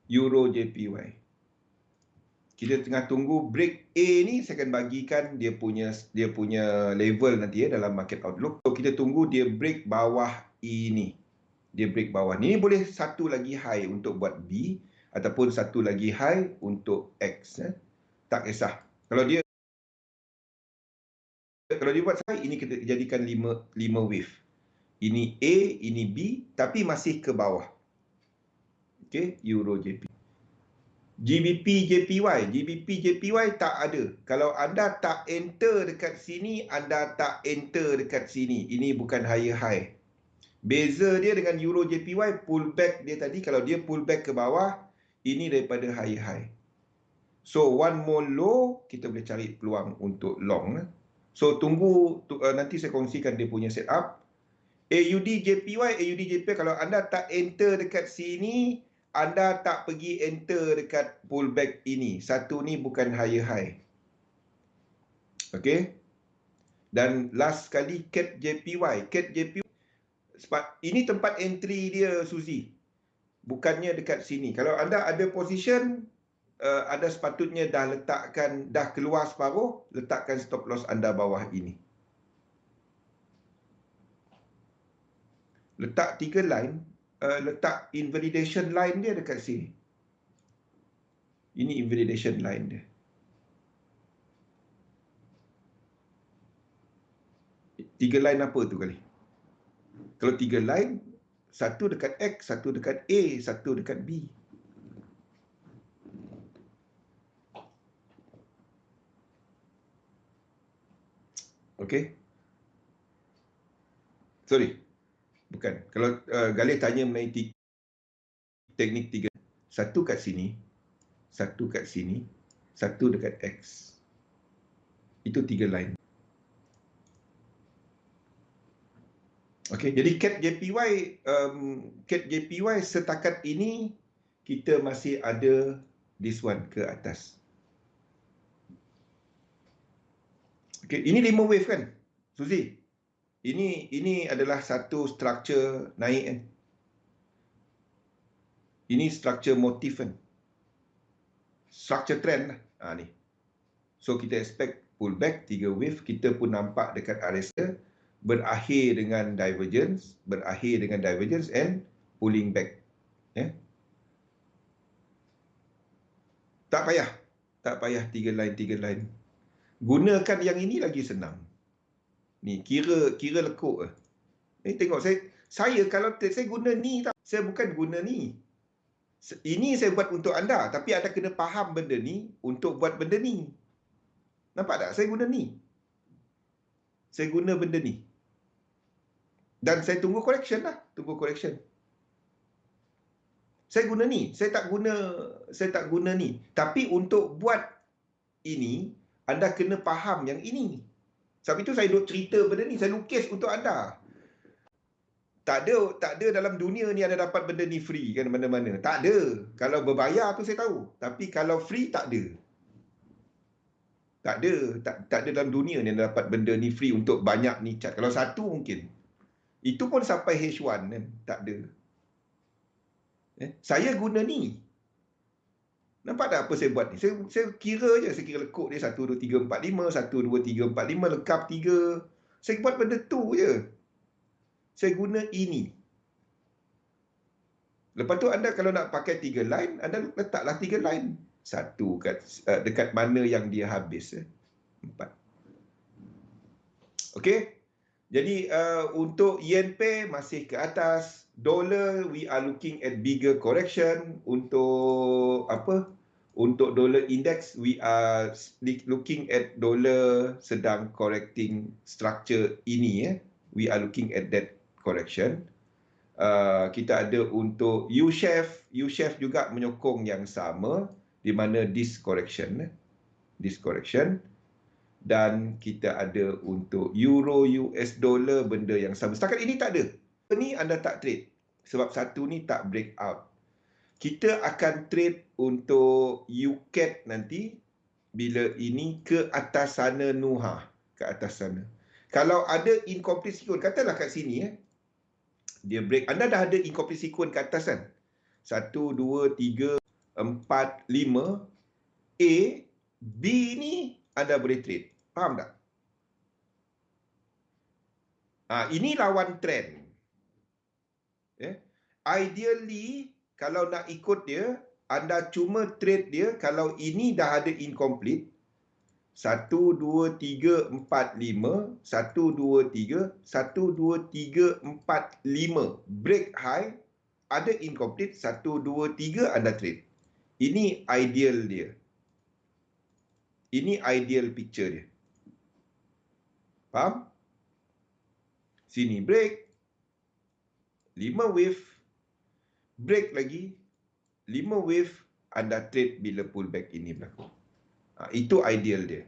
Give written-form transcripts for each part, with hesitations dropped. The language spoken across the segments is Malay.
Euro JPY. Kita tengah tunggu break A ni, saya akan bagikan dia punya level nanti dalam market outlook. So, kita tunggu dia break bawah E ni. Dia break bawah ni. Ini boleh satu lagi high untuk buat B ataupun satu lagi high untuk X. Tak kisah. Kalau dia buat high, ini kita jadikan 5 wave. Ini A, ini B, tapi masih ke bawah. Okey, Euro JPY. GBP JPY tak ada. Kalau anda tak enter dekat sini, anda tak enter dekat sini. Ini bukan higher high. Beza dia dengan Euro JPY, pullback dia tadi, kalau dia pullback ke bawah, ini daripada higher high. So, one more low, kita boleh cari peluang untuk long. So, tunggu, nanti saya kongsikan dia punya setup. AUD JPY, kalau anda tak enter dekat sini, anda tak pergi enter dekat pullback ini. Satu ni bukan higher high. Okey. Dan last sekali CAD JPY. Ini tempat entry dia, Suzy. Bukannya dekat sini. Kalau anda ada position, anda sepatutnya dah keluar separuh, letakkan stop loss anda bawah ini. Letak 3 line, letak invalidation line dia dekat sini. Ini invalidation line dia. Tiga line apa tu kali? Kalau 3 line, satu dekat X, satu dekat A, satu dekat B. Okey. Sorry. Bukan. Kalau Galih tanya mengenai teknik 3. Satu kat sini, satu kat sini, satu dekat X. Itu 3 line. Okey, jadi CAD JPY setakat ini kita masih ada this one ke atas. Okey, ini 5 wave kan, Suzy? Ini adalah satu structure naik kan. Ini structure motif kan. Structure trend lah. Ni. So kita expect pullback 3 wave, kita pun nampak dekat RSI berakhir dengan divergence and pulling back. Tak payah 3 line. Gunakan yang ini lagi senang. Ni kira lekuk ke. Tengok saya kalau saya guna ni tak, saya bukan guna ni. Ini saya buat untuk anda, tapi anda kena faham benda ni untuk buat benda ni. Nampak tak? Saya guna ni. Saya guna benda ni. Dan saya tunggu correction lah. Saya guna ni. Saya tak guna ni. Tapi untuk buat ini, anda kena faham yang ini. Sebab itu saya duk cerita benda ni. Saya lukis untuk anda. Tak ada dalam dunia ni anda dapat benda ni free kan mana-mana. Tak ada. Kalau berbayar tu saya tahu. Tapi kalau free, tak ada. Tak ada dalam dunia ni anda dapat benda ni free untuk banyak ni chart. Kalau satu mungkin. Itu pun sampai H1 kan. Tak ada. Saya guna ni. Nampak tak apa saya buat ni? Saya kira je. Saya kira lekuk dia 1, 2, 3, 4, 5. 1, 2, 3, 4, 5. Lekap 3. Saya buat benda tu je. Saya guna ini. Lepas tu anda kalau nak pakai 3 line, anda letaklah 3 line. Satu dekat mana yang dia habis. 4. Okey. Jadi untuk yen pair masih ke atas, dollar we are looking at bigger correction. Untuk Untuk dollar index we are looking at dollar sedang correcting structure ini We are looking at that correction. Kita ada untuk U-shave juga menyokong yang sama di mana this correction. Dan kita ada untuk euro US dollar benda yang sama. Setakat ini tak ada. Ini anda tak trade sebab satu ni tak break out. Kita akan trade untuk UCAD nanti bila ini ke atas sana Nuha, ke atas sana. Kalau ada incomplete sequence, katalah kat sini dia break, anda dah ada incomplete sequence ke atas kan. 1 2 3 45 A, B ni anda boleh trade. Faham tak? Ini lawan trend. Ideally, kalau nak ikut dia, anda cuma trade dia kalau ini dah ada incomplete. 1, 2, 3, 4, 5. 1, 2, 3. 1, 2, 3, 4, 5. Break high. Ada incomplete. 1, 2, 3 anda trade. Ini ideal dia. Ini ideal picture dia. Faham? Sini break. 5 wave. Break lagi. 5 wave. Anda trade bila pullback ini berlaku. Itu ideal dia.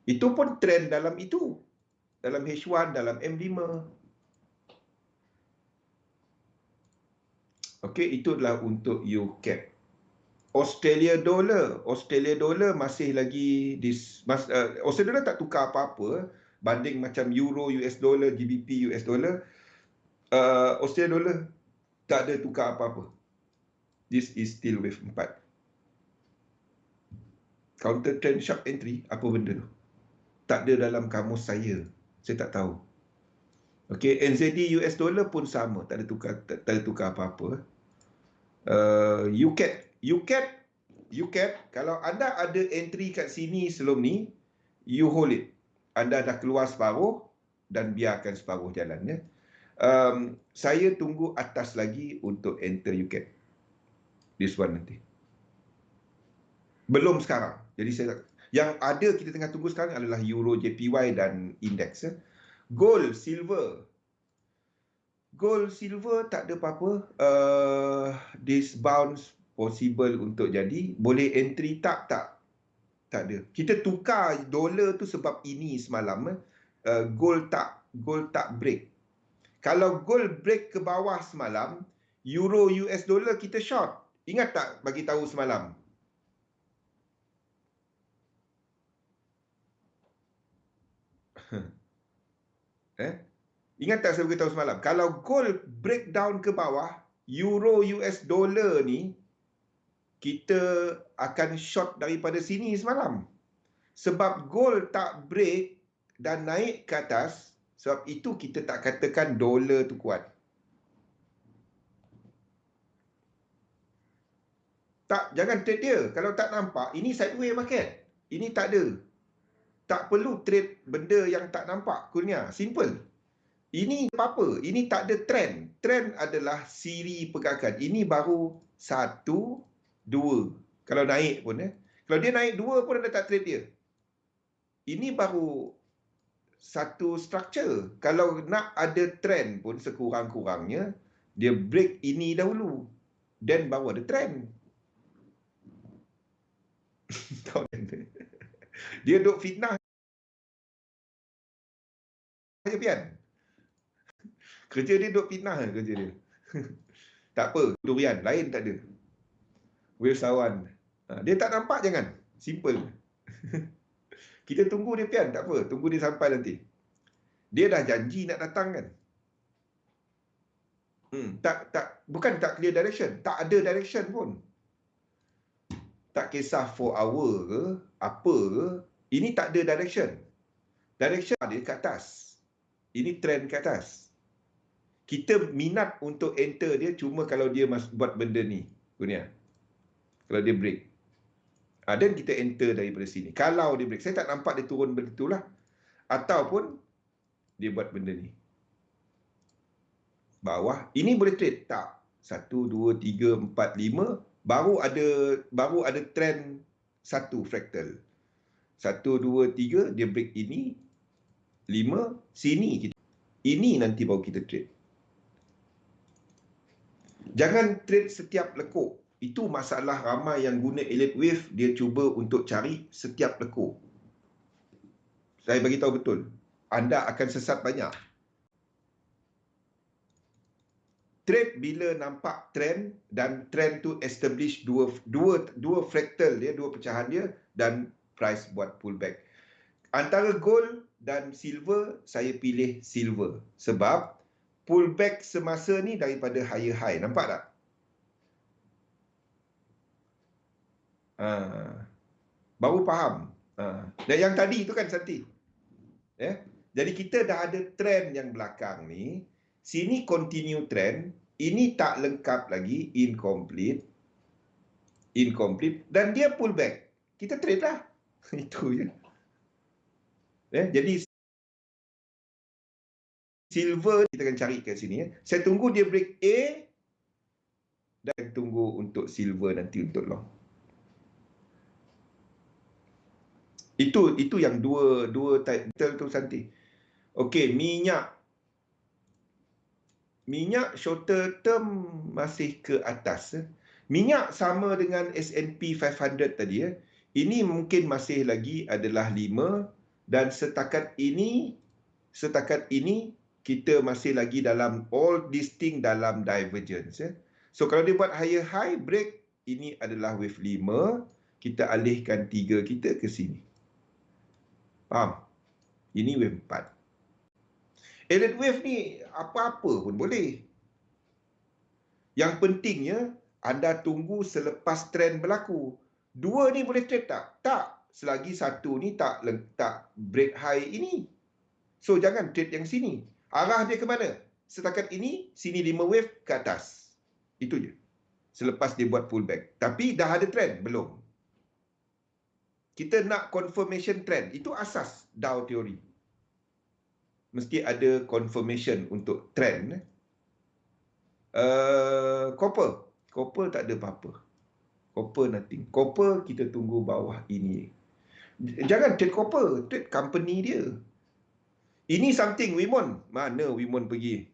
Itu pun trend dalam itu. Dalam H1, dalam M5. Okey, itu adalah untuk UCAP. Australia dollar masih lagi Australia dollar tak tukar apa-apa banding macam euro US dollar, GBP US dollar. Australia dollar tak ada tukar apa-apa. This is still wave 4. Counter trend sharp entry, apa benda tu? Tak ada dalam kamus saya. Saya tak tahu. Okey, NZD US dollar pun sama, tak ada tukar apa-apa. UCAP, kalau anda ada entry kat sini sebelum ni, you hold it. Anda dah keluar separuh dan biarkan separuh jalan. Saya tunggu atas lagi untuk enter UCAP. This one nanti. Belum sekarang. Jadi yang ada kita tengah tunggu sekarang adalah Euro JPY dan index. Gold, silver tak ada apa-apa. This bounce possible untuk jadi. Boleh entry tak? Tak ada. Kita tukar dolar tu sebab ini semalam. Gold tak break. Kalau gold break ke bawah semalam, euro US dollar kita short. Ingat tak bagi tahu semalam? Ingat tak saya beritahu semalam? Kalau gold breakdown ke bawah, euro US dollar ni, kita akan short daripada sini semalam. Sebab gold tak break dan naik ke atas, sebab itu kita tak katakan dolar tu kuat. Tak, jangan trade dia. Kalau tak nampak, ini sideways market. Ini tak ada. Tak perlu trade benda yang tak nampak. Kurnia, simple. Ini apa-apa. Ini tak ada trend. Trend adalah siri pergerakan. Ini baru 1, 2. Kalau naik pun. Kalau dia naik 2 pun anda tak trade dia. Ini baru satu structure. Kalau nak ada trend pun sekurang-kurangnya, dia break ini dahulu. Then baru ada trend. Dia duk fitnah. Pian. Kerja dia duk fitnah kerja dia. Tak apa, durian lain tak ada. Wilsawan. Dia tak nampak jangan. Simple. Kita tunggu dia pian, tak apa. Tunggu dia sampai nanti. Dia dah janji nak datang kan. Bukan tak clear direction. Tak ada direction pun. Tak kisah 4 hour ke, apa ke. Ini tak ada direction. Direction dia ke atas. Ini trend ke atas. Kita minat untuk enter dia cuma kalau dia buat benda ni. Kurnia. Kalau dia break. Dan kita enter daripada sini. Kalau dia break. Saya tak nampak dia turun begitulah. Ataupun dia buat benda ni. Bawah. Ini boleh trade? Tak. 1, 2, 3, 4, 5. Baru ada trend 1 fractal. 1, 2, 3. Dia break ini. 5. Sini kita. Ini nanti baru kita trade. Jangan trade setiap lekuk. Itu masalah ramai yang guna elite wave. Dia cuba untuk cari setiap lekuk. Saya bagi tahu betul. Anda akan sesat banyak. Trade bila nampak trend dan trend tu establish dua fractal dia, dua pecahan dia dan price buat pullback. Antara gold dan silver, saya pilih silver. Sebab pullback semasa ni daripada higher high. Nampak tak? Baru faham. Dan yang tadi itu kan Santi. Ya. Jadi kita dah ada trend yang belakang ni. Sini continue trend. Ini tak lengkap lagi. Incomplete. Dan dia pull back. Kita trade lah. Itu je. Ya. Jadi silver kita akan cari ke sini. Saya tunggu dia break A. Dan tunggu untuk silver nanti untuk long. Itu yang dua title tu Santi. Okey, minyak shorter term masih ke atas. Minyak sama dengan S&P 500 tadi. Ini mungkin masih lagi adalah 5 dan setakat ini kita masih lagi dalam all this thing dalam divergence. So kalau dia buat higher high break, ini adalah wave 5, kita alihkan 3 kita ke sini. Faham? Ini wave 4. Elliott wave ni apa-apa pun boleh. Yang pentingnya anda tunggu selepas trend berlaku. Dua ni boleh trade tak? Tak. Selagi satu ni tak break high ini. So jangan trade yang sini. Arah dia ke mana? Setakat ini, sini 5 wave ke atas. Itu je. Selepas dia buat pullback. Tapi dah ada trend? Belum. Kita nak confirmation trend. Itu asas Dow Theory. Mesti ada confirmation untuk trend. Copper tak ada apa-apa. Copper nothing. Copper kita tunggu bawah ini. Jangan trade copper, trade company dia. Ini something Wimon. Mana Wimon pergi?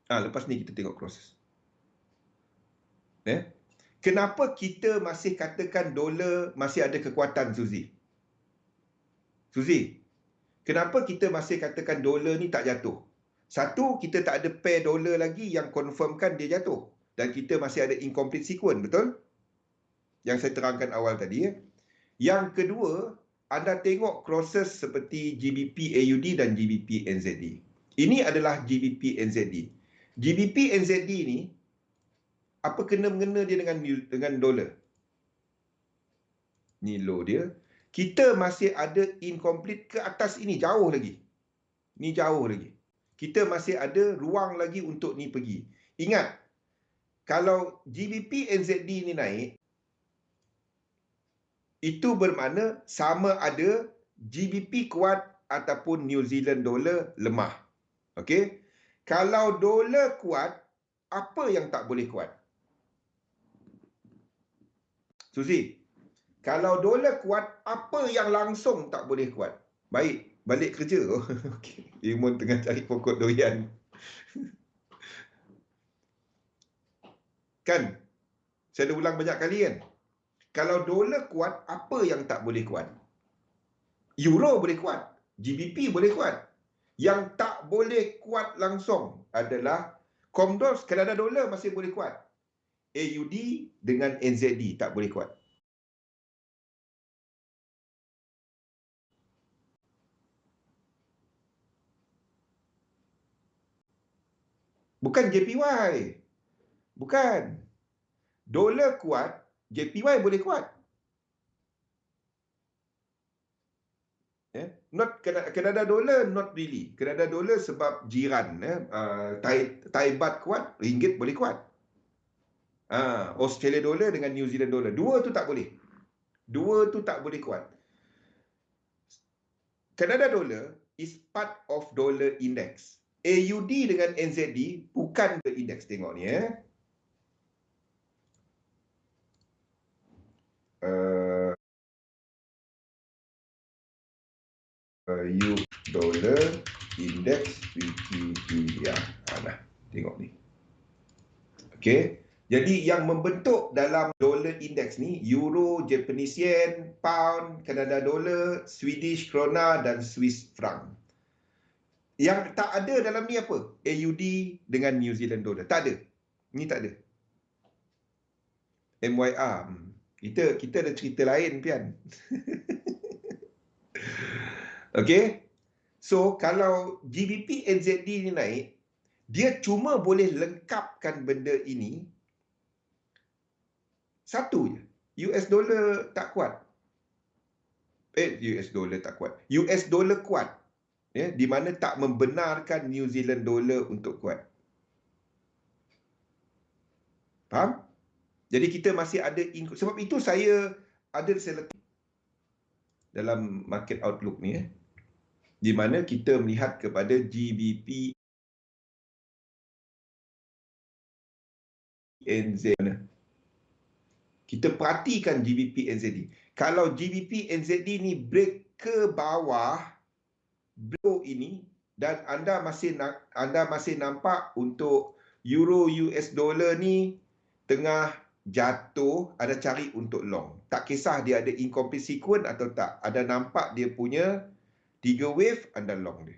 Lepas ni kita tengok proses. Kenapa kita masih katakan dolar masih ada kekuatan, Suzy? Kenapa kita masih katakan dolar ni tak jatuh? Satu, kita tak ada pair dolar lagi yang confirmkan dia jatuh. Dan kita masih ada incomplete sequence, betul? Yang saya terangkan awal tadi. Yang kedua, anda tengok crosses seperti GBP AUD dan GBP NZD. Ini adalah GBP NZD. GBP NZD ni, apa kena-mengena dia dengan dolar? Ni low dia. Kita masih ada incomplete ke atas ini, jauh lagi. Ni jauh lagi. Kita masih ada ruang lagi untuk ni pergi. Ingat, kalau GBP NZD ni naik, itu bermakna sama ada GBP kuat ataupun New Zealand dollar lemah. Okey? Kalau dolar kuat, apa yang tak boleh kuat? Suzy, kalau dolar kuat, apa yang langsung tak boleh kuat? Baik, balik kerja. Okey. Imun tengah cari pokok durian. Kan? Saya dah ulang banyak kali kan? Kalau dolar kuat, apa yang tak boleh kuat? Euro boleh kuat. GBP boleh kuat. Yang tak boleh kuat langsung adalah Comdos, Kanada dolar masih boleh kuat. AUD dengan NZD tak boleh kuat. Bukan JPY. Bukan. Dolar kuat, JPY boleh kuat. Not Kanada dolar, not really. Kanada dolar sebab jiran. Thai baht kuat, ringgit boleh kuat. Australia dolar dengan New Zealand dolar. Dua tu tak boleh. Dua tu tak boleh kuat. Kanada dolar is part of dollar index. AUD dengan NZD bukan the index. Tengok ni US dollar index Wikipedia. Nah, tengok ni. Okey. Jadi yang membentuk dalam dollar index ni euro, Japanese yen, pound, Kanada dollar, Swedish krona dan Swiss franc. Yang tak ada dalam ni apa? AUD dengan New Zealand dollar. Tak ada. Ni tak ada. MYR. Kita ada cerita lain, Pian. Okey. So, kalau GBP NZD ni naik, dia cuma boleh lengkapkan benda ini Satu je. US dollar tak kuat. US dollar tak kuat. US dollar kuat. Ya, di mana tak membenarkan New Zealand dollar untuk kuat. Faham? Jadi kita masih ada, sebab itu saya letak dalam market outlook ni, di mana kita melihat kepada GBP NZ. Kita perhatikan GBP NZD. Kalau GBP NZD ni break ke bawah blow ini, dan anda masih nampak untuk euro US dollar ni tengah jatuh, ada cari untuk long. Tak kisah dia ada incomplete sequence atau tak. Ada nampak dia punya 3 wave, anda long dia.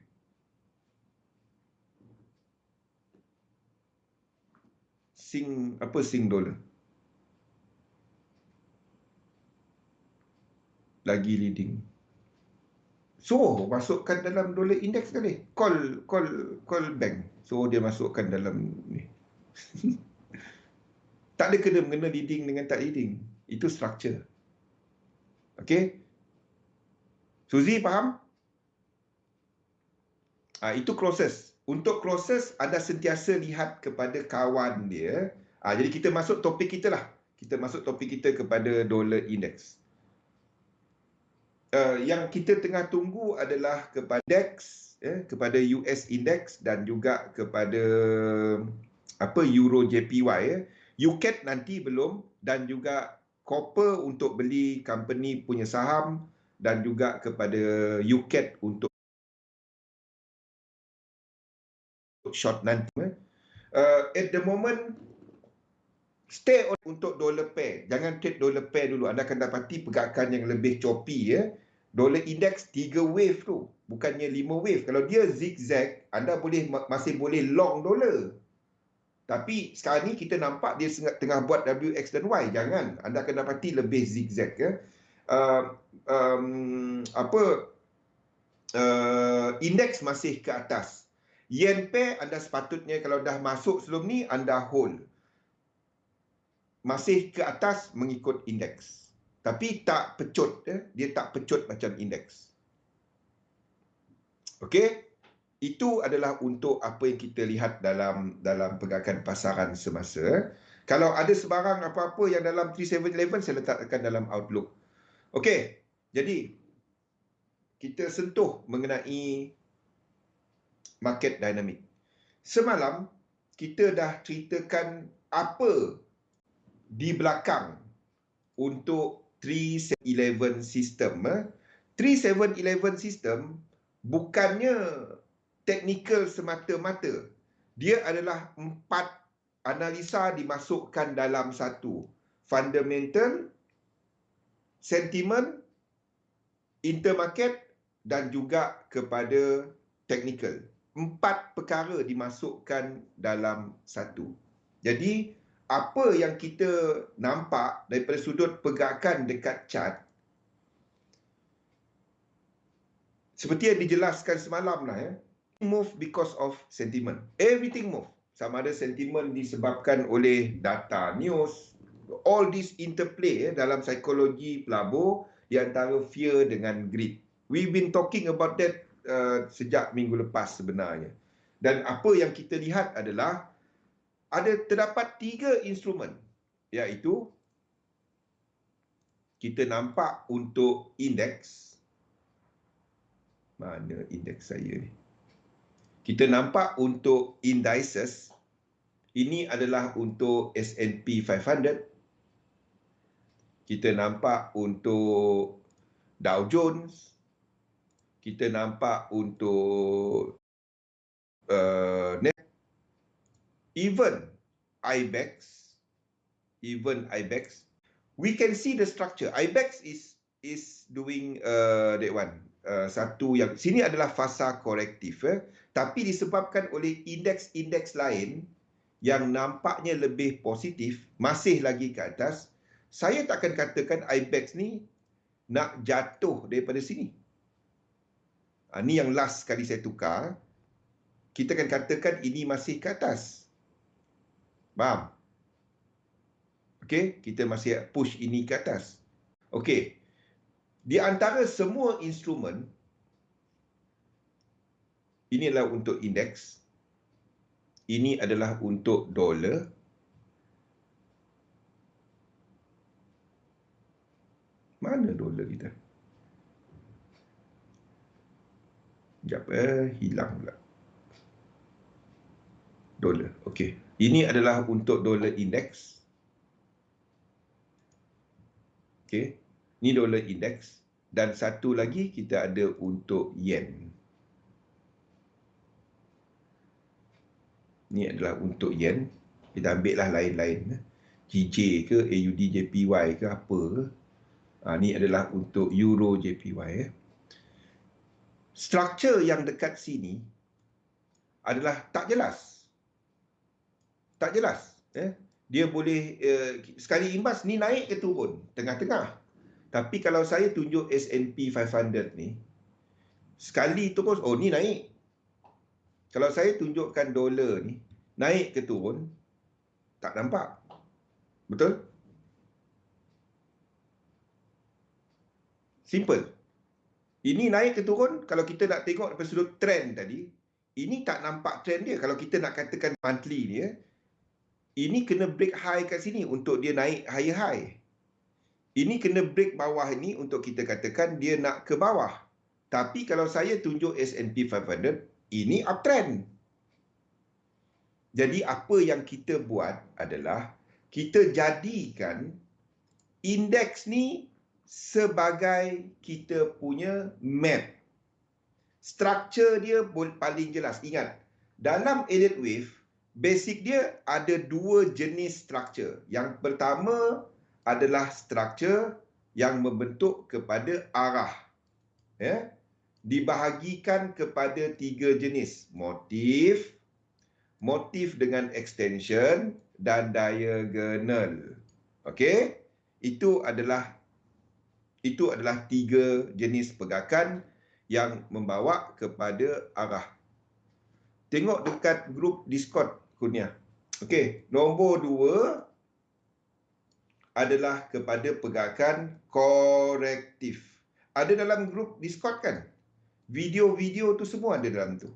Sing dollar. Lagi leading. So, masukkan dalam dollar index kali. Call bank. So, dia masukkan dalam ni. Tak ada kena-mengena leading dengan tak leading. Itu structure. Okey? Suzy faham? Itu closes. Untuk closes, anda sentiasa lihat kepada kawan dia. Jadi kita masuk topik kita lah. Kita masuk topik kita kepada dollar index. Yang kita tengah tunggu adalah kepada index, kepada US index dan juga kepada Euro JPY. UCAT nanti belum, dan juga copper untuk beli company punya saham, dan juga kepada UCAT untuk short nanti. At the moment, stay on untuk dollar pair. Jangan trade dollar pair dulu. Anda akan dapati pergerakan yang lebih choppy. Dollar index 3 wave tu, bukannya 5 wave. Kalau dia zigzag, anda masih boleh long dollar. Tapi sekarang ni kita nampak dia tengah buat WX dan Y. Jangan. Anda akan dapati lebih zigzag. Indeks masih ke atas. Yen pair anda sepatutnya kalau dah masuk sebelum ni, anda hold. Masih ke atas mengikut indeks. Tapi tak pecut. Dia tak pecut macam indeks. Okey? Itu adalah untuk apa yang kita lihat dalam pergerakan pasaran semasa. Kalau ada sebarang apa-apa yang dalam 3711, saya letakkan dalam outlook. Okey, jadi kita sentuh mengenai market dynamic. Semalam kita dah ceritakan apa di belakang untuk 3711 sistem. 3711 sistem bukannya teknikal semata-mata. Dia adalah 4 analisa dimasukkan dalam satu. Fundamental, sentiment, intermarket dan juga kepada technical. 4 perkara dimasukkan dalam satu. Jadi, apa yang kita nampak daripada sudut pergerakan dekat chart, seperti yang dijelaskan semalam lah, move because of sentiment. Everything move. Sama ada sentiment disebabkan oleh data news, all this interplay dalam psikologi pelabur di antara fear dengan greed. We've been talking about that sejak minggu lepas sebenarnya. Dan apa yang kita lihat adalah terdapat 3 instrumen, iaitu kita nampak untuk indeks. Mana indeks saya ni? Kita nampak untuk indices, ini adalah untuk S&P 500. Kita nampak untuk Dow Jones. Kita nampak untuk even IBEX. We can see the structure. IBEX is doing that one. Satu yang sini adalah fasa korektif, tapi disebabkan oleh indeks-indeks lain yang nampaknya lebih positif, masih lagi ke atas, saya takkan katakan IBEX ni nak jatuh daripada sini. Ni yang last kali saya tukar. Kita akan katakan ini masih ke atas. Faham? Okey, kita masih push ini ke atas. Okey. Di antara semua instrumen, ini adalah untuk indeks. Ini adalah untuk dolar. Mana dolar kita? Sekejap, hilang pula. Dolar, okey. Ini adalah untuk dolar indeks. Okey. Ini dolar indeks. Dan satu lagi kita ada untuk yen. Ini adalah untuk yen. Kita ambil lah lain-lain. GJ ke, AUD JPY ke, apa ke. Ini adalah untuk Euro JPY. Struktur yang dekat sini adalah tak jelas. Tak jelas. Dia boleh, sekali imbas ni naik ke turun, tengah-tengah. Tapi kalau saya tunjuk S&P 500 ni, sekali terus, oh ni naik. Kalau saya tunjukkan dolar ni, naik ke turun, tak nampak. Betul? Simple. Ini naik ke turun, kalau kita nak tengok daripada sudut trend tadi, ini tak nampak trend dia. Kalau kita nak katakan monthly dia, ini kena break high kat sini untuk dia naik higher high. Ini kena break bawah ini untuk kita katakan dia nak ke bawah. Tapi kalau saya tunjuk S&P 500, ini uptrend. Jadi apa yang kita buat adalah kita jadikan indeks ni sebagai kita punya map. Struktur dia paling jelas. Ingat, dalam Elliott Wave, basic dia ada dua jenis struktur. Yang pertama adalah struktur yang membentuk kepada arah. Dibahagikan kepada tiga jenis. Motif, motif dengan extension, dan diagonal. Okey? Itu adalah tiga jenis pergerakan yang membawa kepada arah. Tengok dekat grup Discord Kurnia. Okey, nombor 2 adalah kepada pergerakan korektif. Ada dalam grup Discord kan? Video-video tu semua ada dalam tu.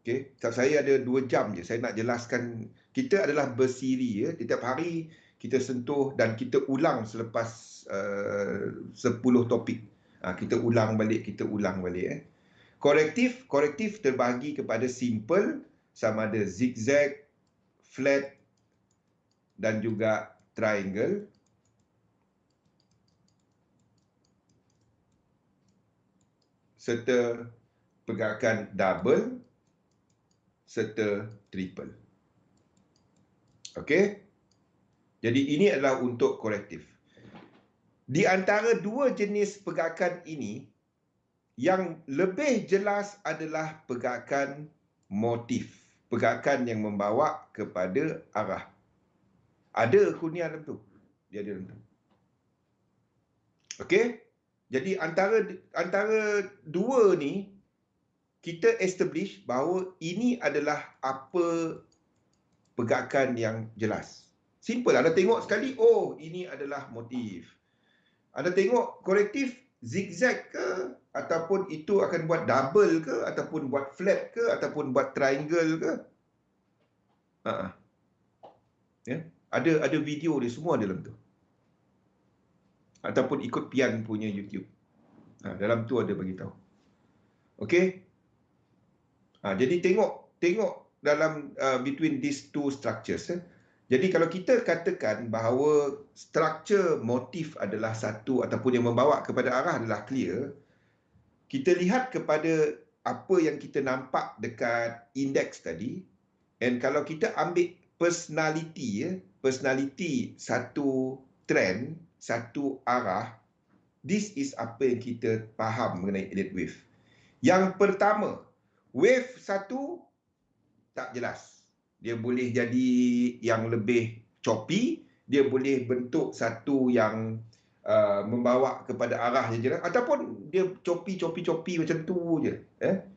Okey, saya ada 2 jam je. Saya nak jelaskan. Kita adalah bersiri ya. Setiap hari kita sentuh dan kita ulang selepas 10 topik. Kita ulang balik. Korektif terbahagi kepada simple, sama ada zigzag, flat dan juga triangle. Serta pergerakan double serta triple. Okey? Jadi ini adalah untuk korektif. Di antara dua jenis pergerakan ini, yang lebih jelas adalah pergerakan motif. Pergerakan yang membawa kepada arah. Ada Kurnia dalam tu. Dia ada dalam tu. Okey? Jadi antara dua ni, kita establish bahawa ini adalah apa pergerakan yang jelas. Simple. Anda tengok sekali, oh ini adalah motif. Anda tengok korektif, zigzag ke, ataupun itu akan buat double ke, ataupun buat flat ke, ataupun buat triangle ke. Ada video dia semua dalam tu. Ataupun ikut Pian punya YouTube. Dalam tu ada bagi tahu. Okey? Jadi tengok dalam between these two structures. Jadi kalau kita katakan bahawa struktur motif adalah satu ataupun yang membawa kepada arah adalah clear, kita lihat kepada apa yang kita nampak dekat indeks tadi, and kalau kita ambil personality satu trend, satu arah, this is apa yang kita faham mengenai Elliott Wave. Yang pertama, wave satu tak jelas. Dia boleh jadi yang lebih choppy, dia boleh bentuk satu yang membawa kepada arah je jelas, ataupun dia choppy macam tu je.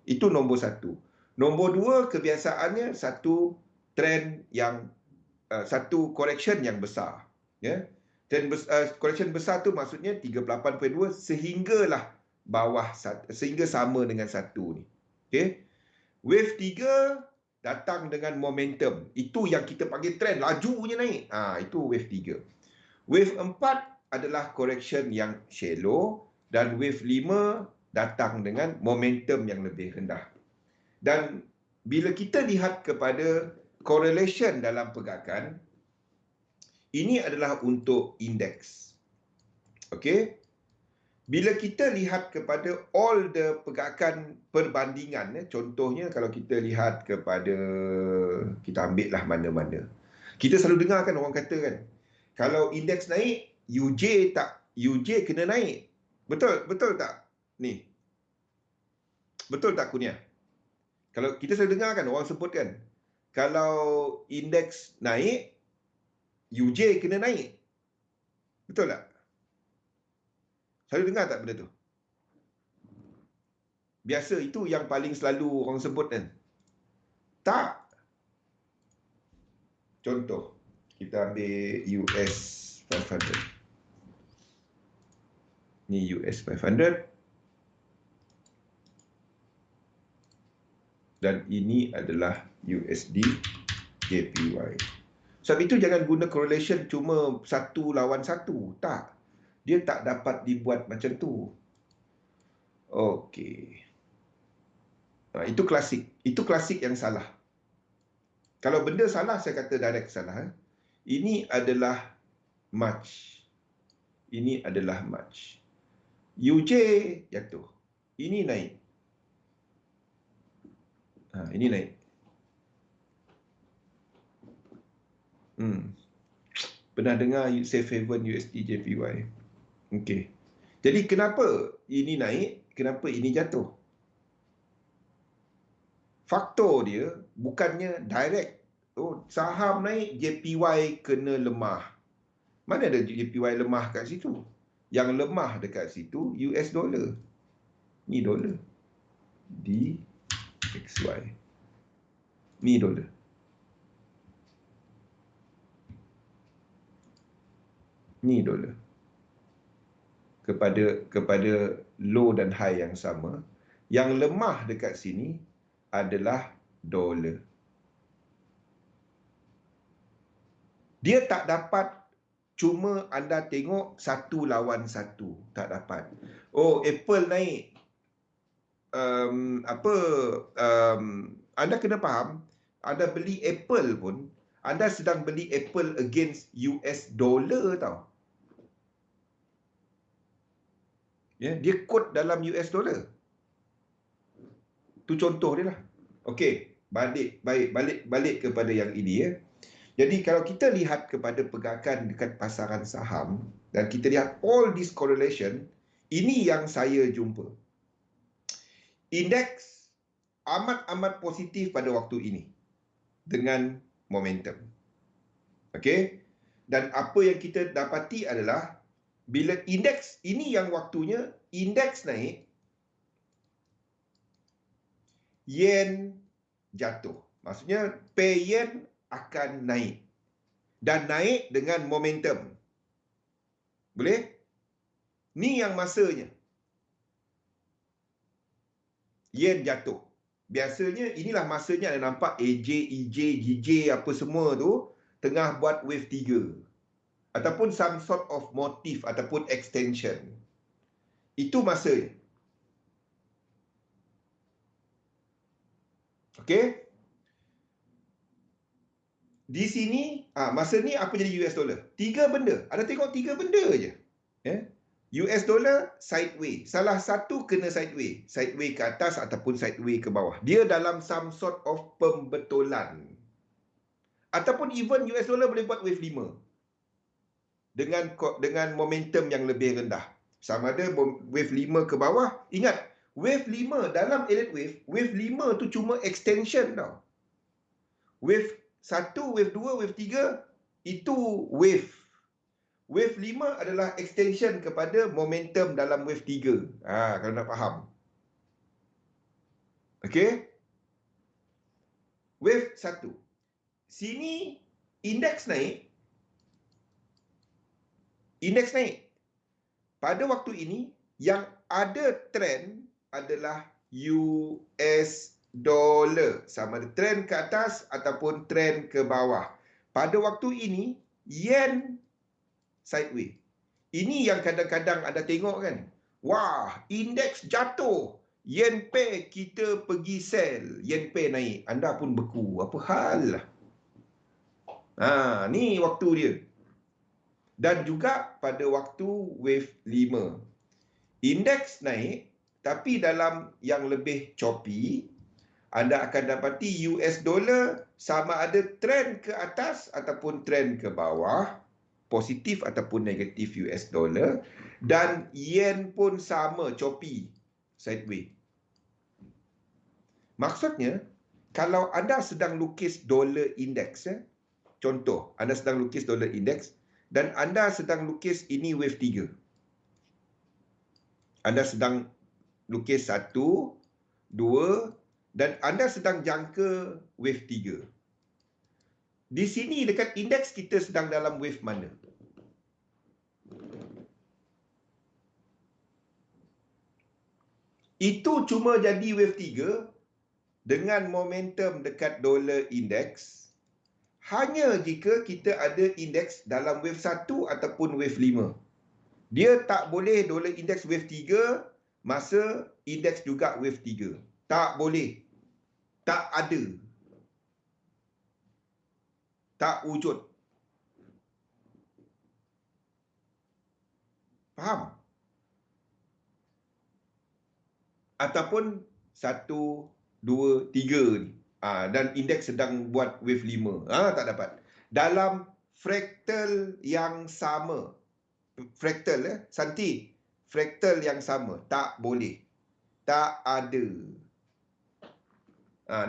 Itu nombor satu. Nombor dua, kebiasaannya satu trend yang satu correction yang besar. Ya. Dan correction besar tu maksudnya 38.2 sehinggalah bawah, sehingga sama dengan 1 ni. Okay. Wave 3 datang dengan momentum. Itu yang kita panggil trend, lajunya naik. Itu wave 3. Wave 4 adalah correction yang shallow dan wave 5 datang dengan momentum yang lebih rendah. Dan bila kita lihat kepada correlation dalam pergerakan, ini adalah untuk indeks. Okey. Bila kita lihat kepada all the pergerakan perbandingan, contohnya kalau kita lihat kepada, kita ambil lah mana-mana. Kita selalu dengar kan orang kata kan, kalau indeks naik, UJ kena naik. Betul tak? Ni. Betul tak Kurnia? Kalau kita selalu dengar kan orang sebut kan, kalau indeks naik, UJ kena naik. Betul tak? Selalu dengar tak benda tu? Biasa itu yang paling selalu orang sebut kan? Tak. Contoh, kita ambil US 500. Ni US 500. Dan ini adalah USD JPY. Sebab itu jangan guna correlation cuma 1 lawan 1. Tak. Dia tak dapat dibuat macam tu. Okey. Itu klasik. Itu klasik yang salah. Kalau benda salah, saya kata direct salah. Ini adalah March. Ini adalah March. UJ jatuh. Ini naik. Ini naik. Pernah dengar safe haven USD JPY? Okey. Jadi kenapa ini naik, kenapa ini jatuh? Faktor dia bukannya direct. Saham naik, JPY kena lemah. Mana ada JPY lemah kat situ? Yang lemah dekat situ US dollar. Ni dolar. DXY. Ni dolar. Ni dolar. Kepada low dan high yang sama. Yang lemah dekat sini adalah dolar. Dia tak dapat cuma anda tengok 1 lawan 1. Tak dapat. Apple naik. Anda kena faham, anda beli Apple pun, anda sedang beli Apple against US dollar tau. Ya, dia quote dalam US dollar. Tu contoh dia lah. Okey, balik kepada yang ini ya. Jadi kalau kita lihat kepada pergerakan dekat pasaran saham dan kita lihat all this correlation, ini yang saya jumpa. Indeks amat positif pada waktu ini dengan momentum. Okey? Dan apa yang kita dapati adalah bila indeks ini yang waktunya indeks naik, yen jatuh. Maksudnya pair yen akan naik. Dan naik dengan momentum. Boleh? Ni yang masanya. Yen jatuh. Biasanya inilah masanya anda nampak AJ, EJ, GJ apa semua tu tengah buat wave 3. Ataupun some sort of motif ataupun extension. Itu masanya. Okey? Di sini, masa ni apa jadi US dollar? 3 benda. Anda tengok 3 benda je. US dollar sideways. Salah satu kena sideways. Sideways ke atas ataupun sideways ke bawah. Dia dalam some sort of pembetulan. Ataupun even US dollar boleh buat wave 5. Dengan momentum yang lebih rendah. Sama ada wave 5 ke bawah. Ingat, wave 5 dalam elite wave, wave 5 tu cuma extension tau. Wave 1, wave 2, wave 3, itu wave. Wave 5 adalah extension kepada momentum dalam wave 3. Kalau nak faham. Okey? Wave 1. Sini indeks naik. Indeks naik. Pada waktu ini, yang ada trend adalah US dollar. Sama ada trend ke atas ataupun trend ke bawah. Pada waktu ini, yen sideways. Ini yang kadang-kadang anda tengok kan. Wah, indeks jatuh. Yen pair kita pergi sell. Yen pair naik. Anda pun beku. Apa hal lah. Ni waktu dia. Dan juga pada waktu wave 5. Indeks naik, tapi dalam yang lebih choppy, anda akan dapati US dollar sama ada trend ke atas ataupun trend ke bawah, positif ataupun negatif US dollar, dan yen pun sama choppy, sideways. Maksudnya, kalau anda sedang lukis dollar index, contoh, anda sedang lukis dollar index, dan anda sedang lukis ini wave 3. Anda sedang lukis 1, 2, dan anda sedang jangka wave 3. Di sini dekat indeks kita sedang dalam wave mana? Itu cuma jadi wave 3 dengan momentum dekat dollar index hanya jika kita ada indeks dalam wave 1 ataupun wave 5. Dia tak boleh dollar index wave 3 masa indeks juga wave 3. Tak boleh. Tak ada. Tak wujud. Faham? Ataupun 1, 2, 3 ni. Dan indeks sedang buat wave 5. Tak dapat. Dalam fraktal yang sama. Fraktal, Santi. Fraktal yang sama. Tak boleh. Tak ada.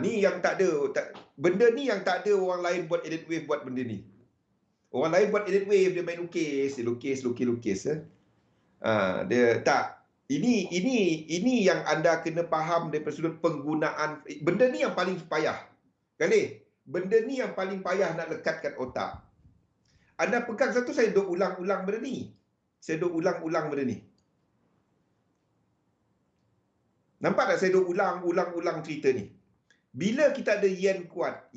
Ni yang tak ada. Benda ni yang tak ada orang lain buat elite wave buat benda ni. Orang lain buat elite wave, dia main lukis. Lukis. Dia tak. Ini yang anda kena faham daripada sudut penggunaan. Benda ni yang paling payah. Kali, benda ni yang paling payah nak lekatkan otak. Anda pegang satu, saya duk ulang-ulang benda ni. Nampak tak saya duk ulang-ulang cerita ni? Bila kita ada yen kuat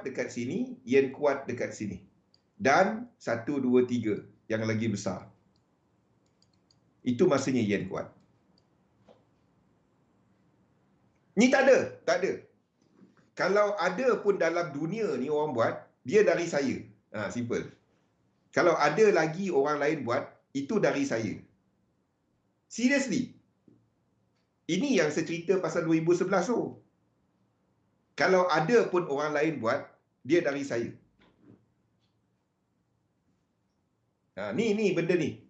dekat sini, yen kuat dekat sini. Dan 1, 2, 3 yang lagi besar. Itu masanya yen kuat. Ni tak ada. Kalau ada pun dalam dunia ni orang buat, dia dari saya. Simple. Kalau ada lagi orang lain buat, itu dari saya. Seriously. Ini yang saya cerita pasal 2011 tu. Kalau ada pun orang lain buat, dia dari saya. Ni benda ni.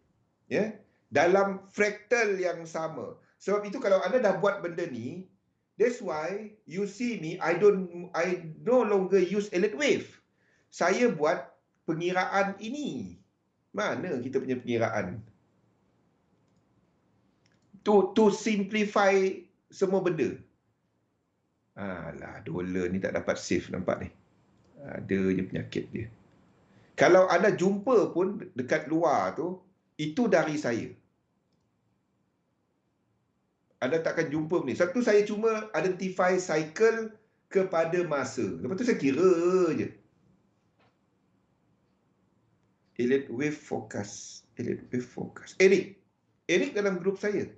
Ya. Dalam fraktal yang sama. Sebab itu kalau anda dah buat benda ni, that's why you see me, I no longer use elite wave. Saya buat pengiraan ini. Mana kita punya pengiraan? To simplify semua benda. Alah, dolar ni tak dapat save, nampak ni. Ada je penyakit dia. Kalau anda jumpa pun dekat luar tu, itu dari saya. Anda takkan jumpa ni. Satu, saya cuma identify cycle kepada masa. Lepas tu saya kira je. Elite wave forecast. Eric dalam grup saya.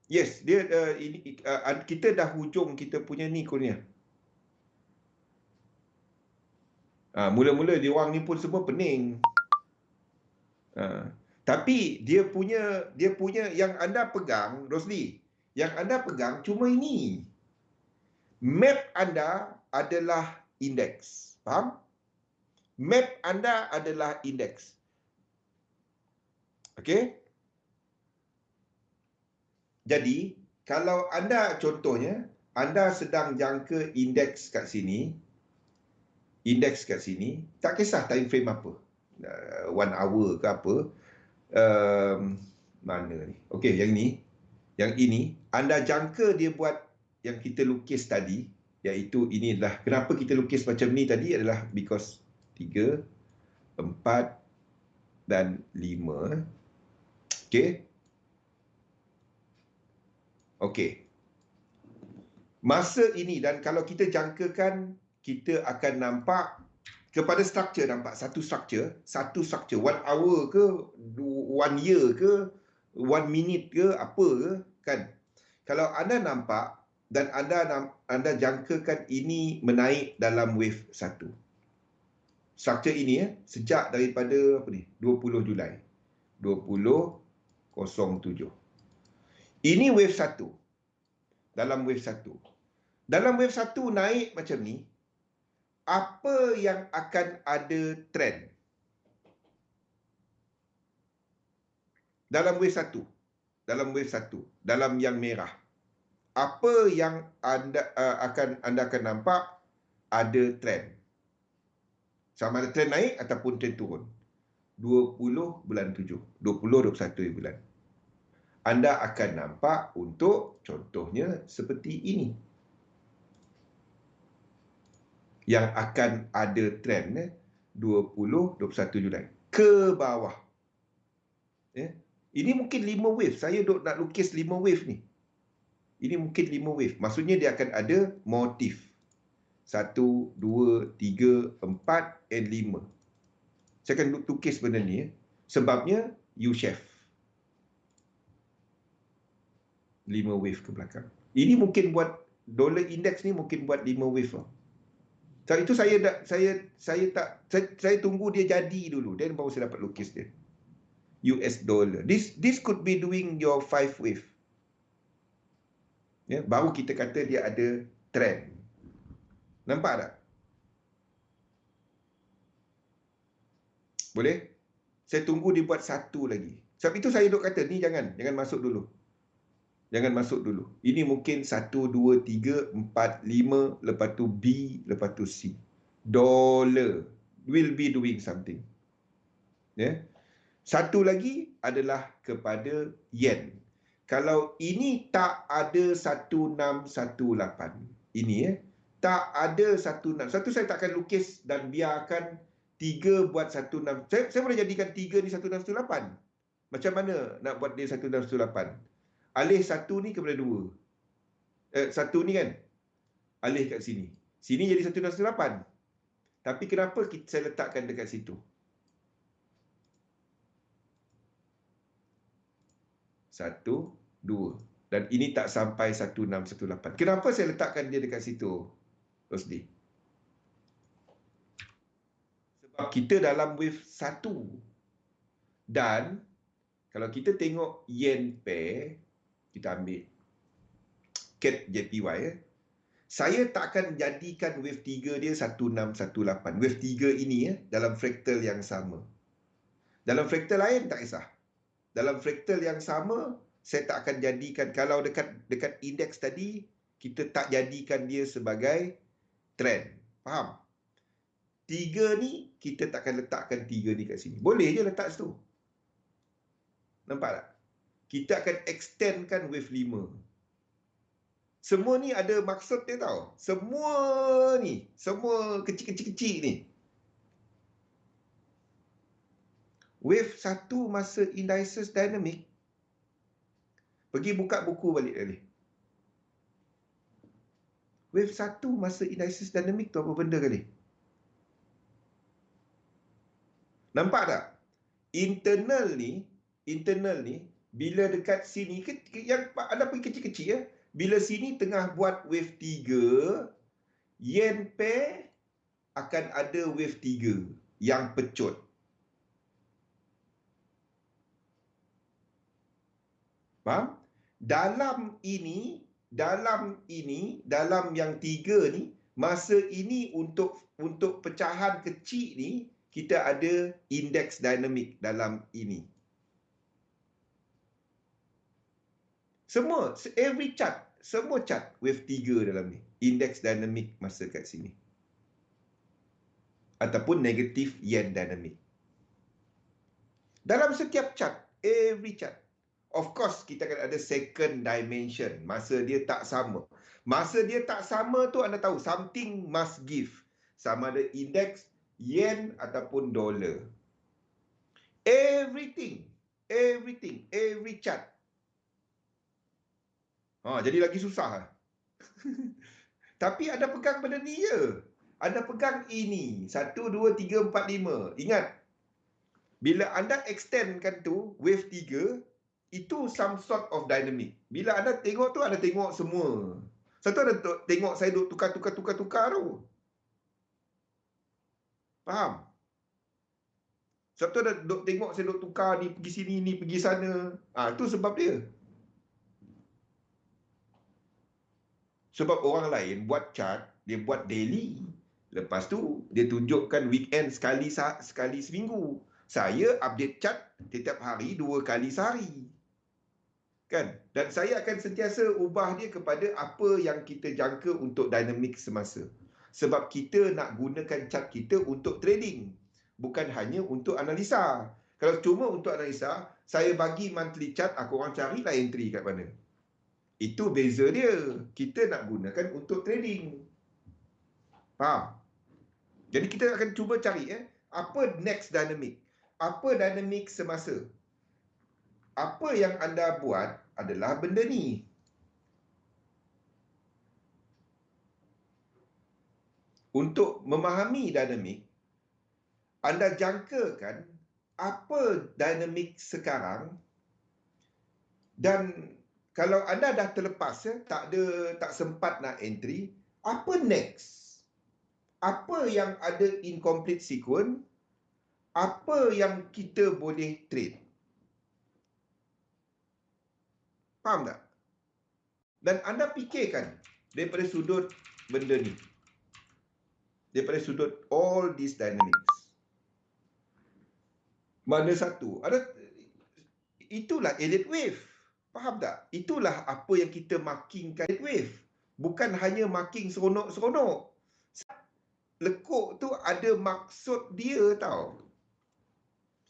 Yes, dia kita dah hujung kita punya ni kurnia. Mula-mula dia orang ni pun semua pening. Tapi dia punya yang anda pegang, Rosli, yang anda pegang cuma ini. Map anda adalah indeks. Faham? Map anda adalah indeks. Okey? Jadi, kalau anda contohnya, anda sedang jangka indeks kat sini, tak kisah time frame apa. 1 hour ke apa. Mana ni? Okey, yang ini, anda jangka dia buat yang kita lukis tadi, Iaitu inilah kenapa kita lukis macam ni tadi adalah because 3, 4 dan 5. Okey. Okey. Masa ini dan kalau kita jangkakan, kita akan nampak kepada struktur, nampak satu struktur 1 hour ke 1 year ke 1 minute ke apa ke kan. Kalau anda nampak dan anda jangkakan ini menaik dalam wave 1. Struktur ini sejak daripada apa ni 20 Julai 2007. Ini wave 1. Dalam wave 1. Dalam wave 1 naik macam ni, apa yang akan ada trend? Dalam wave 1. Dalam wave 1. Dalam yang merah. Apa yang anda akan nampak ada trend. Sama ada trend naik ataupun trend turun. 20 bulan 7. 20, 21 bulan. Anda akan nampak untuk contohnya seperti ini. Yang akan ada trend 20, 21 Julai. Ke bawah. Ini mungkin 5 wave. Saya nak lukis 5 wave ni. Ini mungkin 5 wave. Maksudnya dia akan ada motif. 1, 2, 3, 4 and 5. Saya akan lukis benda ni. Sebabnya U-shape. 5 wave ke belakang. Ini mungkin buat dollar index ni mungkin buat 5 wave lah. Sebab itu saya tunggu dia jadi dulu. Dan baru saya dapat lukis dia. US dollar. This could be doing your 5 wave. Baru kita kata dia ada trend. Nampak tak? Boleh? Saya tunggu dia buat satu lagi. Sebab itu saya duk kata, ni jangan masuk dulu. Jangan masuk dulu. Ini mungkin 1, 2, 3, 4, 5, lepas tu B, lepas tu C. Dollar will be doing something. Satu lagi adalah kepada yen. Kalau ini tak ada 1618. Ini tak ada 16. Satu saya tak akan lukis dan biarkan 3 buat 16. Saya boleh jadikan 3 ni 1618. Macam mana nak buat dia 1618? Alih 1 ni kepada 2. 1 ni kan? Alih kat sini. Sini jadi 1618. Tapi kenapa saya letakkan dekat situ? 1, 2. Dan ini tak sampai 1618. Kenapa saya letakkan dia dekat situ, Rosdi? Sebab kita dalam wave 1. Dan kalau kita tengok yen pair, kita ambil CAD JPY. Saya tak akan jadikan wave 3 dia 1618. Wave 3 ini dalam fraktal yang sama. Dalam fraktal lain tak kisah. Dalam fraktal yang sama, saya tak akan jadikan, kalau dekat indeks tadi, kita tak jadikan dia sebagai trend. Faham? 3 ni, kita tak akan letakkan 3 ni kat sini. Boleh je letak situ. Nampak tak? Kita akan extendkan wave 5. Semua ni ada maksud dia tau. Semua ni, semua kecil-kecil ni. Wave 1 masa indices dynamic. Pergi buka buku balik tadi. Wave 1 masa indices dynamic tu apa benda kali? Nampak tak? Internal ni bila dekat sini yang anda pergi kecil-kecil bila sini tengah buat wave 3, yen pair akan ada wave 3 yang pecut. Faham? Dalam yang 3 ni, masa ini untuk pecahan kecil ni, kita ada indeks dinamik dalam ini. Semua, every chart, semua chart wave 3 dalam ni. Indeks dinamik masa kat sini. Ataupun negatif yen dynamic. Dalam setiap chart, every chart. Of course, kita akan ada second dimension. Masa dia tak sama. Masa dia tak sama tu anda tahu, something must give. Sama ada indeks, yen ataupun dolar. Everything, every chart. Jadi lagi susah. Tapi anda pegang benda ni je. Anda pegang ini. 1, 2, 3, 4, 5. Ingat, bila anda extendkan tu, wave 3, itu some sort of dynamic. Bila anda tengok tu, anda tengok semua. Satu ada tengok saya duk tukar tu. Faham? Satu ada duk tengok saya duk tukar ni pergi sini, ni pergi sana. Itu sebab dia. Sebab orang lain buat chart, dia buat daily. Lepas tu, dia tunjukkan weekend sekali seminggu. Saya update chart setiap hari 2 kali sehari. Kan? Dan saya akan sentiasa ubah dia kepada apa yang kita jangka untuk dinamik semasa. Sebab kita nak gunakan chart kita untuk trading. Bukan hanya untuk analisa. Kalau cuma untuk analisa, saya bagi monthly chart, orang carilah entry kat mana. Itu beza dia. Kita nak gunakan untuk trading. Faham? Jadi kita akan cuba cari apa next dynamic. Apa dynamic semasa. Apa yang anda buat adalah benda ni. Untuk memahami dinamik, anda jangkakan apa dinamik sekarang, dan kalau anda dah terlepas, tak sempat nak entry, apa next? Apa yang ada incomplete sequence? Apa yang kita boleh trade? Faham tak? Dan anda fikirkan daripada sudut benda ni. Daripada sudut all these dynamics. Mana satu? Itulah elite wave. Faham tak? Itulah apa yang kita markingkan elite wave. Bukan hanya marking seronok-seronok. Lekuk tu ada maksud dia tau.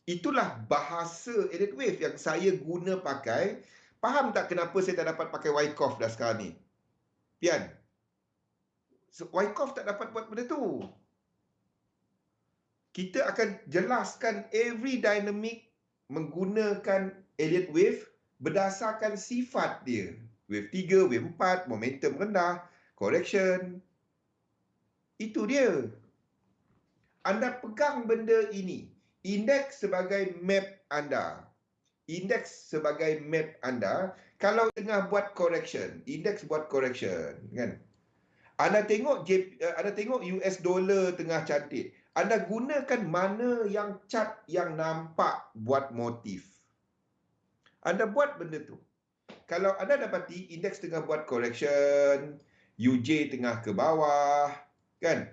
Itulah bahasa elite wave yang saya guna pakai. Faham tak kenapa saya tak dapat pakai Wyckoff dah sekarang ni? Pian, Wyckoff tak dapat buat benda tu. Kita akan jelaskan every dynamic menggunakan Elliott wave berdasarkan sifat dia. Wave 3, wave 4, momentum rendah, correction. Itu dia. Anda pegang benda ini. Indeks sebagai map anda. Indeks sebagai map anda. Kalau tengah buat correction, indeks buat correction, kan? Anda tengok US dollar tengah cantik. Anda gunakan mana yang chart yang nampak buat motif. Anda buat benda tu. Kalau anda dapati indeks tengah buat correction, UJ tengah ke bawah, kan?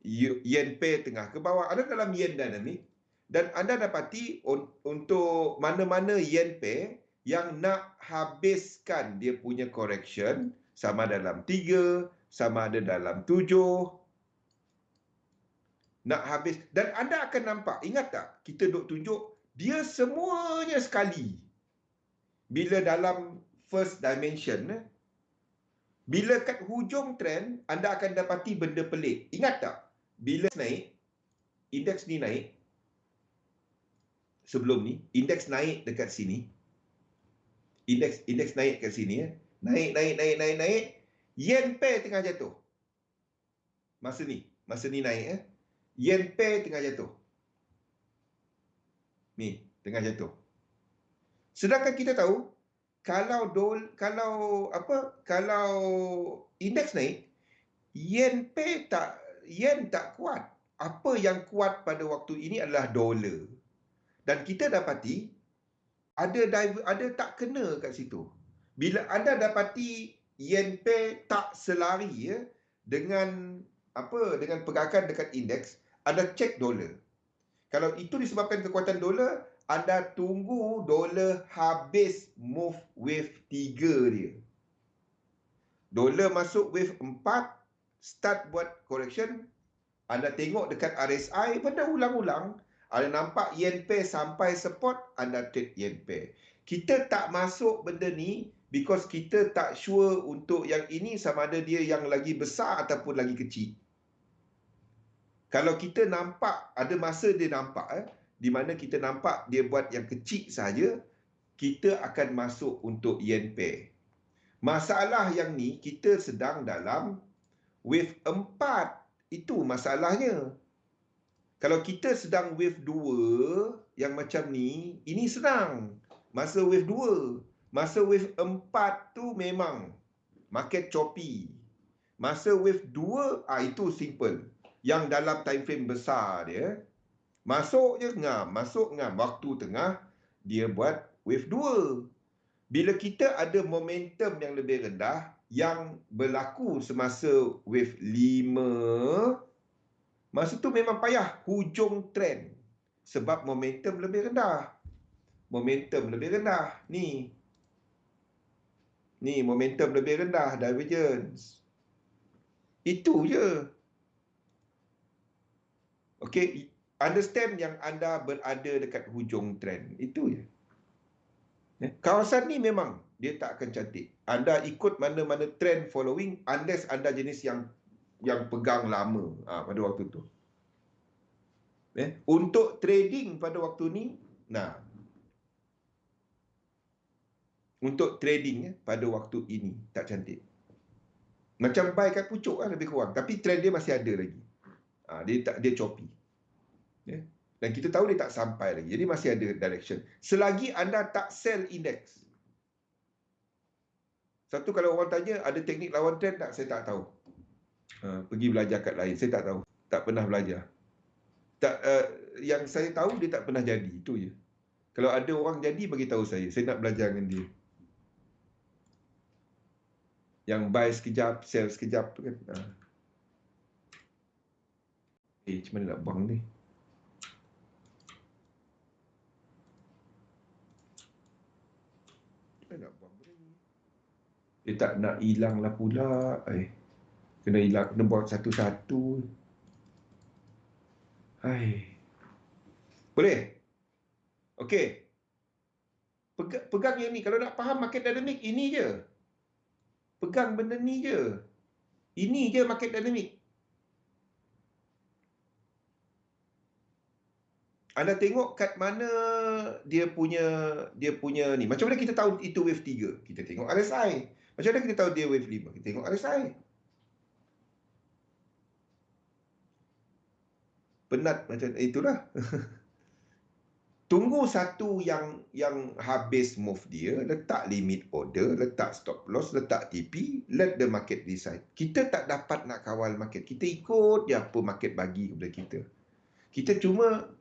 Yen pair tengah ke bawah, anda dalam yen dynamic, dan anda dapati untuk mana-mana yen pair yang nak habiskan dia punya correction, sama dalam 3, sama ada dalam 7, nak habis. Dan anda akan nampak, ingat tak, kita duk tunjuk, dia semuanya sekali. Bila dalam first dimension, bila kat hujung trend, anda akan dapati benda pelik. Ingat tak, bila naik, indeks ni naik, sebelum ni, indeks naik dekat sini, indeks naik kat sini, naik, yen pair tengah jatuh. Masa ni naik, yen pair tengah jatuh. Ni, tengah jatuh. Sedangkan kita tahu, kalau indeks naik, yen tak kuat. Apa yang kuat pada waktu ini adalah dolar. Dan kita dapati ada tak kena kat situ. Bila anda dapati yen pair tak selari dengan pergerakan dekat indeks, anda cek dolar. Kalau itu disebabkan kekuatan dolar, anda tunggu dolar habis move wave 3 dia. Dolar masuk wave 4, start buat correction, anda tengok dekat RSI, benda ulang-ulang, anda nampak yen pair sampai support, anda trade yen pair. Kita tak masuk benda ni Because kita tak sure untuk yang ini sama ada dia yang lagi besar ataupun lagi kecil. Kalau kita nampak, ada masa dia nampak, di mana kita nampak dia buat yang kecil saja, kita akan masuk untuk yen pair. Masalah yang ni, kita sedang dalam wave 4. Itu masalahnya. Kalau kita sedang wave 2, yang macam ni, ini senang. Masa wave 2. Masa wave 4 tu memang market choppy. Masa wave 2, itu simple. Yang dalam time frame besar dia, masuk je ngam, masuk ngam. Waktu tengah, dia buat wave 2. Bila kita ada momentum yang lebih rendah, yang berlaku semasa wave 5, masa tu memang payah hujung trend. Sebab momentum lebih rendah. Momentum lebih rendah. Ni momentum lebih rendah, divergence. Itu je. Okey, understand yang anda berada dekat hujung trend. Itu je. Kawasan ni memang dia tak akan cantik. Anda ikut mana-mana trend following unless anda jenis yang pegang lama pada waktu tu. Untuk trading pada waktu ni, untuk trading pada waktu ini tak cantik. Macam buy kat pucuk lebih kurang. Tapi trend dia masih ada lagi. Dia choppy. Dan kita tahu dia tak sampai lagi. Jadi masih ada direction. Selagi anda tak sell index. Satu, kalau orang tanya ada teknik lawan trend tak? Saya tak tahu. Pergi belajar kat lain. Saya tak tahu. Tak pernah belajar. Yang saya tahu dia tak pernah jadi. Itu je. Kalau ada orang jadi, bagi tahu saya. Saya nak belajar dengan dia. Yang buy sekejap, sell sekejap tu kan. Macam mana nak buang ni? Dia tak nak hilang lah pula. Kena hilang, kena buat satu-satu. Boleh? Okey. Pegang yang ni. Kalau nak faham market dynamic, ini je. Pegang benda ni je. Ini je market dynamic. Anda tengok kat mana dia punya ni. Macam mana kita tahu itu wave 3? Kita tengok RSI. Macam mana kita tahu dia wave 5? Kita tengok RSI. Penat macam itulah. Tunggu satu yang habis move dia, letak limit order, letak stop loss, letak TP, let the market decide. Kita tak dapat nak kawal market. Kita ikut dia apa market bagi kepada kita. Kita cuma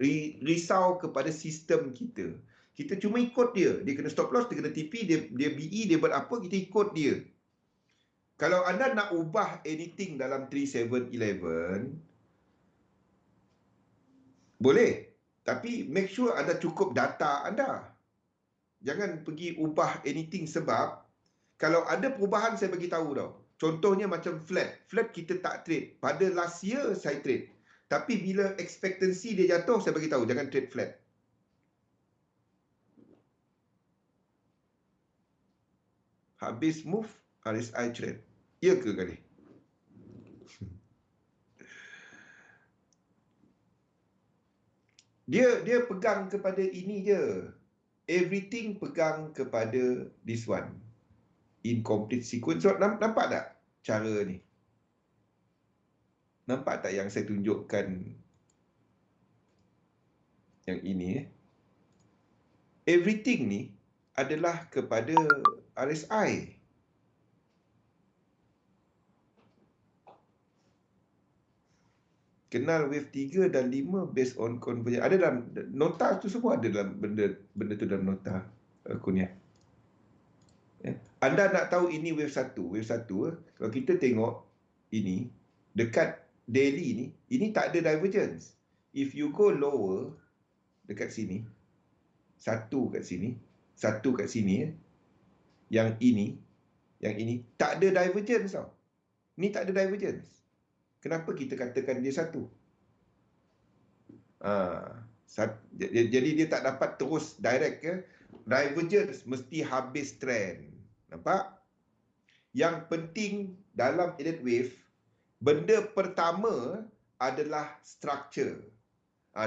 risau kepada sistem kita. Kita cuma ikut dia. Dia kena stop loss, dia kena TP, dia BE, dia buat apa, kita ikut dia. Kalau anda nak ubah anything dalam 3711, boleh. Tapi make sure anda cukup data anda. Jangan pergi ubah anything sebab kalau ada perubahan saya bagi tahu tau. Contohnya macam flat. Flat kita tak trade. Pada last year saya trade. Tapi bila expectancy dia jatuh, saya bagi tahu jangan trade flat. Habis move, RSI trade. Ya ke kali? Dia pegang kepada ini je. Everything pegang kepada this one. Incomplete sequence. So, nampak tak cara ni? Nampak tak yang saya tunjukkan yang ini? Everything ni adalah kepada RSI. Kenal wave 3 dan 5 based on convergence. Ada dalam nota tu, semua ada dalam benda tu dalam nota Kurnia. Anda nak tahu ini wave 1. Wave 1, kalau kita tengok ini, dekat daily ni, ini tak ada divergence. If you go lower, dekat sini, satu kat sini, satu kat sini, yang ini, tak ada divergence tau. Ni tak ada divergence. Kenapa kita katakan dia satu? Jadi dia tak dapat terus direct ke? Divergence mesti habis trend. Nampak? Yang penting dalam elliott wave, benda pertama adalah structure.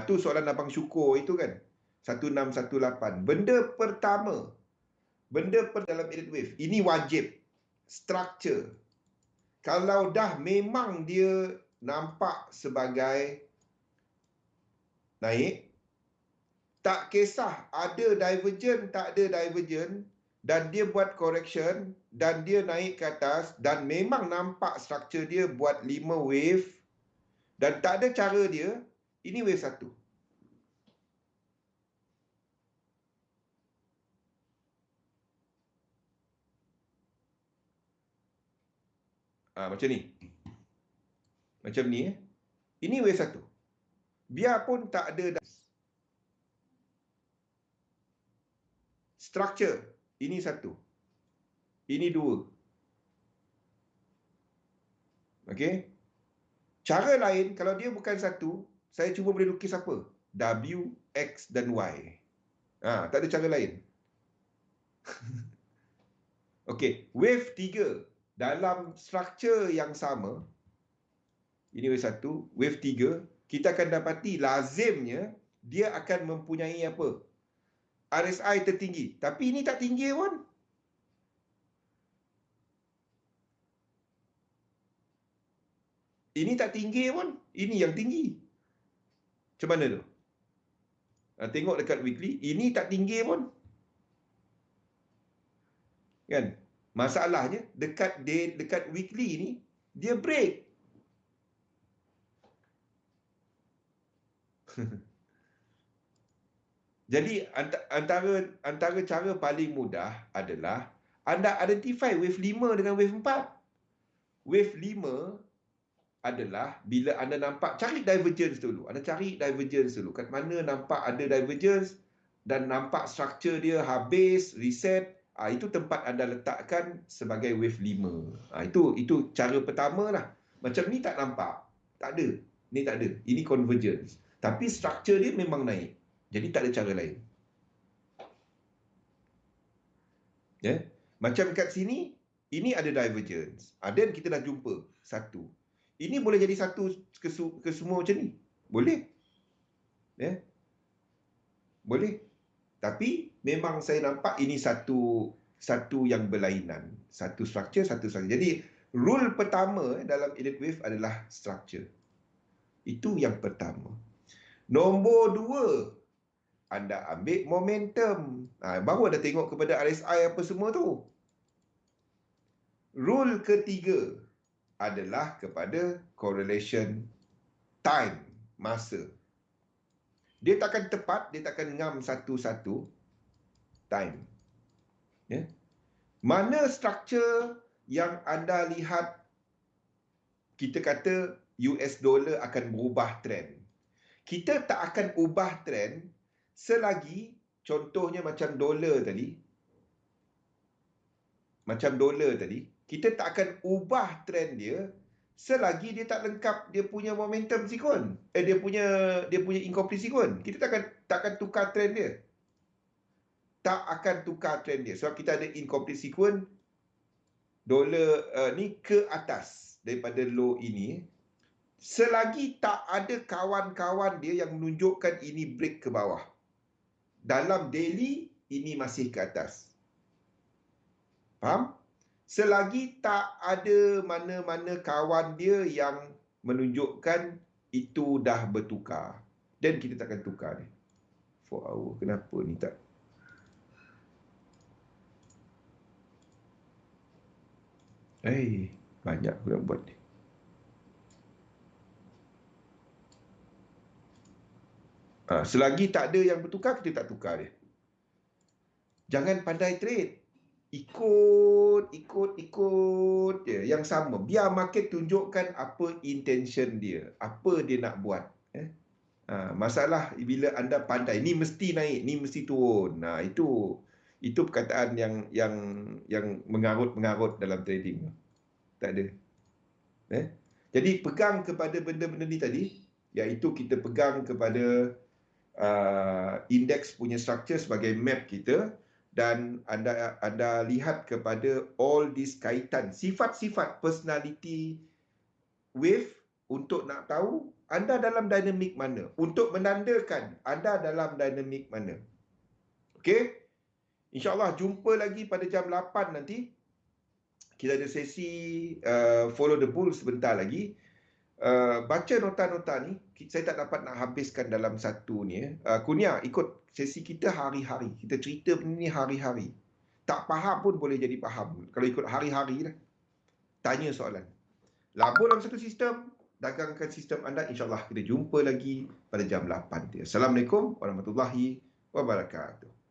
Tu soalan Abang Syukur itu kan. 1618. Benda pertama dalam elliott wave, ini wajib. Structure. Kalau dah memang dia nampak sebagai naik, tak kisah ada divergent, tak ada divergent, dan dia buat correction, dan dia naik ke atas, dan memang nampak structure dia buat 5 wave, dan tak ada cara dia, ini wave 1. Macam ni. Macam ni. Ini wave 1. Biarpun tak ada structure. Ini 1. Ini 2. Okey. Cara lain, kalau dia bukan 1, saya cuba boleh lukis apa? W, X dan Y. Tak ada cara lain. Okey. Wave 3. Dalam structure yang sama, ini wave 1, wave 3, kita akan dapati lazimnya dia akan mempunyai apa? RSI tertinggi. Tapi ini tak tinggi pun. Ini tak tinggi pun. Ini yang tinggi. Macam mana tu? Tengok dekat weekly, ini tak tinggi pun. Kan? Masalahnya dekat weekly ni dia break. Jadi antara cara paling mudah adalah anda identify wave 5 dengan wave 4. Wave 5 adalah bila anda nampak, cari divergence dulu. Anda cari divergence dulu. Kat mana nampak ada divergence dan nampak structure dia habis, reset, itu tempat anda letakkan sebagai wave 5. Itu cara pertama lah. Macam ni tak nampak. Tak ada. Ni tak ada. Ini convergence. Tapi structure dia memang naik. Jadi tak ada cara lain. Ya. Macam kat sini, ini ada divergence. Dan kita dah jumpa satu. Ini boleh jadi satu ke semua macam ni. Boleh. Ya. Boleh. Tapi memang saya nampak ini satu yang berlainan. Satu structure. Jadi rule pertama dalam elliott wave adalah structure. Itu yang pertama. Nombor 2, anda ambil momentum. Baru anda tengok kepada RSI apa semua tu. Rule ketiga adalah kepada correlation time, masa. Dia takkan tepat, dia takkan ngam satu-satu time. Ya. Mana structure yang anda lihat, kita kata US dollar akan berubah trend. Kita tak akan ubah trend selagi, contohnya macam dolar tadi, kita tak akan ubah trend dia selagi dia tak lengkap dia punya momentum sequence. Dia punya incomplete sequence. Kita takkan tukar trend dia. Tak akan tukar trend dia. Sebab kita ada incomplete sequence, dolar ni ke atas daripada low ini. Selagi tak ada kawan-kawan dia yang menunjukkan ini break ke bawah. Dalam daily, ini masih ke atas. Faham? Selagi tak ada mana-mana kawan dia yang menunjukkan itu dah bertukar. Dan kita takkan tukar ni. 4 hour. Kenapa ni tak? Banyak aku nak buat ni. Selagi tak ada yang bertukar, kita tak tukar dia. Jangan pandai trade. Ikut je yang sama. Biar market tunjukkan apa intention dia, apa dia nak buat. Masalah bila anda pandai, ni mesti naik, ni mesti turun. Itu perkataan yang mengarut-mengarut dalam trading. Tak ada. Jadi pegang kepada benda-benda ni tadi, iaitu kita pegang kepada indeks punya structure sebagai map kita. dan anda lihat kepada all this kaitan sifat-sifat personality wave untuk nak tahu anda dalam dinamik mana, untuk menandakan anda dalam dinamik mana. Okey? InsyaAllah jumpa lagi pada jam 8 nanti. Kita ada sesi follow the bull sebentar lagi. Baca nota-nota ni, saya tak dapat nak habiskan dalam satu ni. Kurnia, ikut sesi kita hari-hari. Kita cerita benda ni hari-hari. Tak faham pun boleh jadi faham. Kalau ikut hari-hari lah. Tanya soalan. Labur dalam satu sistem, dagangkan sistem anda. InsyaAllah kita jumpa lagi pada jam 8. Assalamualaikum warahmatullahi wabarakatuh.